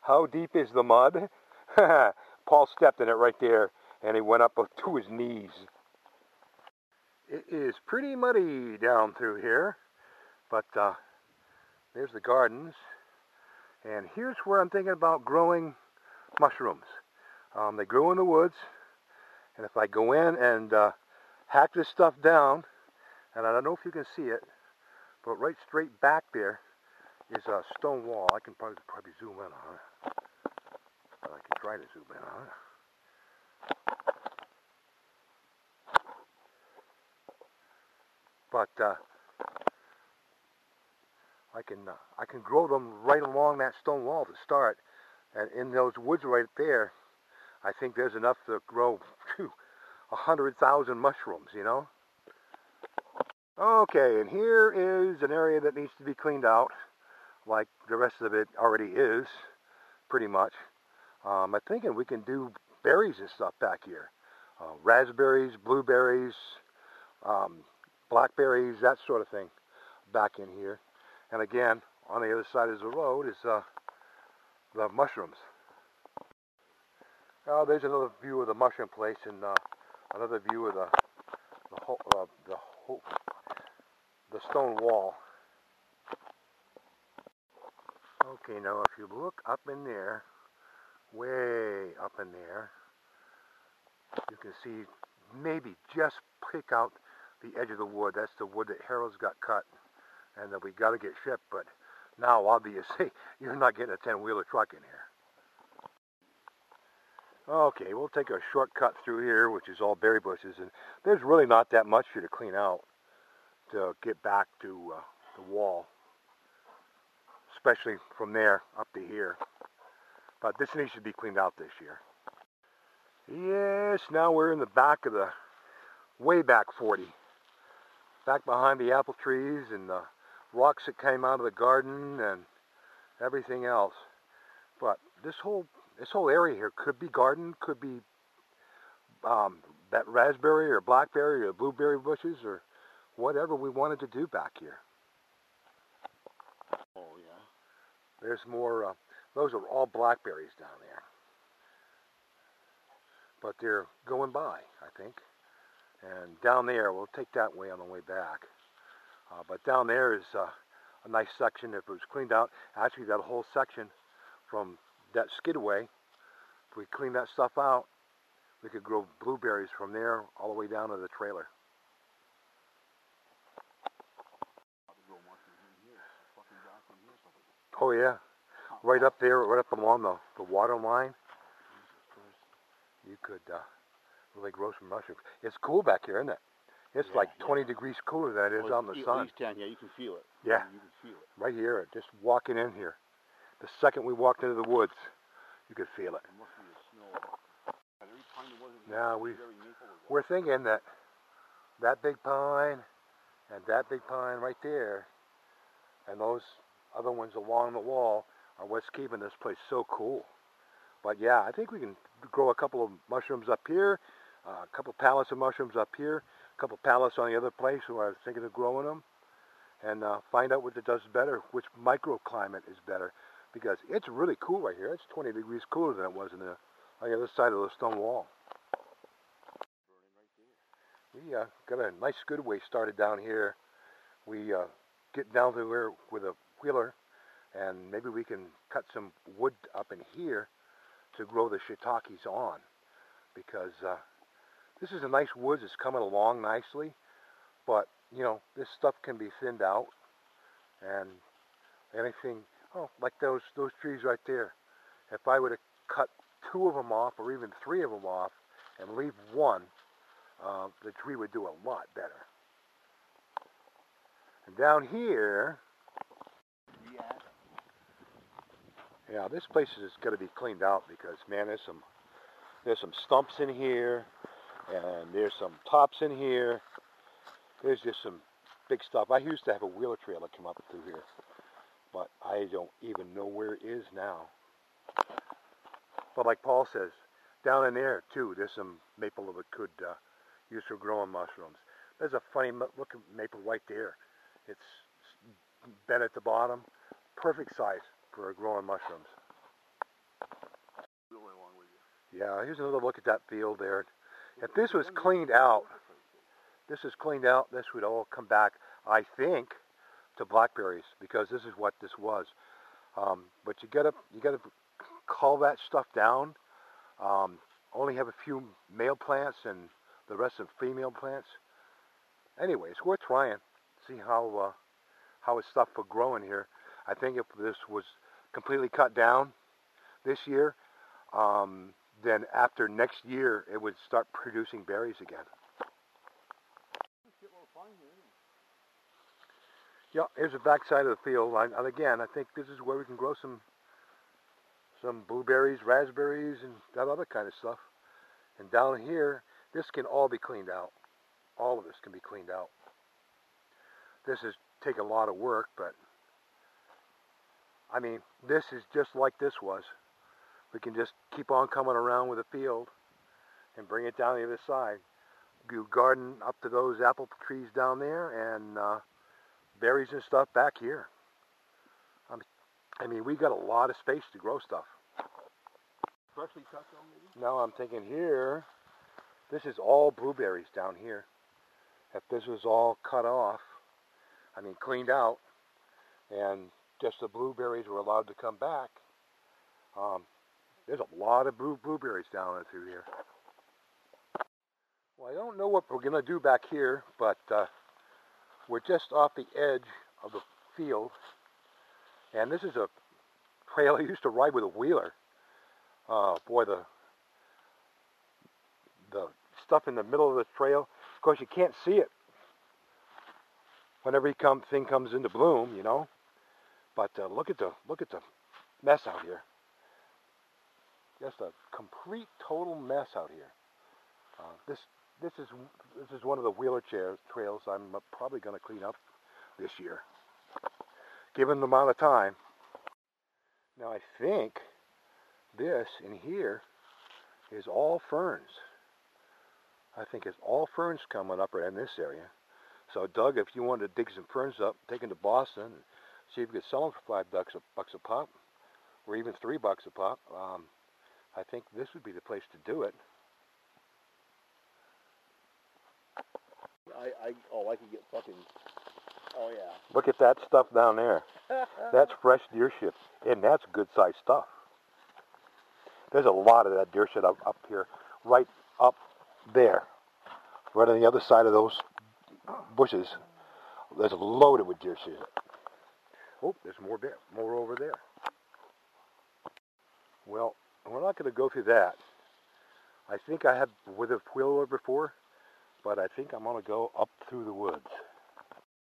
How deep is the mud? Paul stepped in it right there, and he went up to his knees. It is pretty muddy down through here, but there's the gardens. And here's where I'm thinking about growing mushrooms. They grow in the woods, and if I go in and hack this stuff down, and I don't know if you can see it, but right straight back there is a stone wall. I can probably zoom in on it. I can try to zoom in on it. But I can grow them right along that stone wall to start, and in those woods right there, I think there's enough to grow 100,000 mushrooms, you know. Okay, and here is an area that needs to be cleaned out, like the rest of it already is, pretty much. I'm thinking we can do berries and stuff back here. Raspberries, blueberries, blackberries, that sort of thing back in here. And again, on the other side of the road is the mushrooms. There's another view of the mushroom place, and another view of the stone wall. Okay, now if you look up in there, way up in there, you can see maybe just pick out the edge of the wood. That's the wood that Harold's got cut and that we got to get shipped. But now, obviously, you're not getting a 10-wheeler truck in here. Okay, we'll take a shortcut through here, which is all berry bushes, and there's really not that much here to clean out to get back to the wall, especially from there up to here. But this needs to be cleaned out this year. Yes, now we're in the back of the way back 40, back behind the apple trees and the rocks that came out of the garden and everything else. But this whole area here could be garden, could be that raspberry or blackberry or blueberry bushes or whatever we wanted to do back here. Oh yeah. There's more, those are all blackberries down there. But they're going by, I think. And down there, we'll take that way on the way back. But down there is a nice section. If it was cleaned out, actually that whole section from that skidway, if we clean that stuff out, we could grow blueberries from there all the way down to the trailer. Oh yeah, right up there, right up along the water line. You could really grow some mushrooms. It's cool back here, isn't it? It's like 20 degrees cooler than it is out in the sun. At least 10, yeah, you can feel it. Yeah, you can feel it. Right here, just walking in here. The second we walked into the woods, you could feel it. Now we're thinking that big pine and that big pine right there and those other ones along the wall are what's keeping this place so cool. But yeah, I think we can grow a couple of mushrooms up here, a couple pallets of mushrooms up here, a couple pallets on the other place where I was thinking of growing them, and find out what it does better, which microclimate is better, because it's really cool right here. It's 20 degrees cooler than it was on the other side of the stone wall. We got a nice skidway started down here. We get down to where with a wheeler, and maybe we can cut some wood up in here to grow the shiitakes on, because this is a nice woods. It's coming along nicely, but you know, this stuff can be thinned out, and anything, like those trees right there. If I were to cut 2 of them off, or even 3 of them off, and leave one, the tree would do a lot better. And down here, yeah, this place is going to be cleaned out because, man, there's some stumps in here, and there's some tops in here. There's just some big stuff. I used to have a wheeler trailer come up through here, but I don't even know where it is now. But like Paul says, down in there too, there's some maple that could use for growing mushrooms. There's a funny looking maple right there. It's bent at the bottom, perfect size for growing mushrooms. Yeah, here's another look at that field there. If this was cleaned out, this would all come back, I think, to blackberries, because this is what this was. But you gotta cull that stuff down. Only have a few male plants and the rest of female plants. Anyway, it's worth trying. See how his stuff will grow in here. I think if this was completely cut down this year, then after next year it would start producing berries again. Yeah, here's the back side of the field, and again, I think this is where we can grow some blueberries, raspberries, and that other kind of stuff. And down here, this can all be cleaned out. All of this can be cleaned out. This is take a lot of work, but I mean, this is just like this was. We can just keep on coming around with the field and bring it down the other side. You garden up to those apple trees down there, and berries and stuff back here. I mean, we got a lot of space to grow stuff. Freshly cut though, maybe? Now I'm thinking here, this is all blueberries down here. If this was all cut off, I mean cleaned out, and just the blueberries were allowed to come back, there's a lot of blueberries down through here. Well, I don't know what we're going to do back here, but we're just off the edge of the field, and this is a trail I used to ride with a wheeler. Boy, the stuff in the middle of the trail, of course you can't see it whenever thing comes into bloom, you know. But look at the mess out here. Just a complete total mess out here. This is one of the wheeler trails I'm probably going to clean up this year, given the amount of time. Now I think this in here is all ferns. I think it's all ferns coming up right in this area. So Doug, if you wanted to dig some ferns up, take them to Boston and see if you could sell them for $5 a pop, or even $3 a pop, I think this would be the place to do it. I could get fucking, oh yeah. Look at that stuff down there. That's fresh deer shit, and that's good sized stuff. There's a lot of that deer shit up here, right up there, right on the other side of those bushes. There's loaded with deer shit. Oh, there's more over there. Well, we're not going to go through that. I think I had with a wheeler before, but I think I'm going to go up through the woods.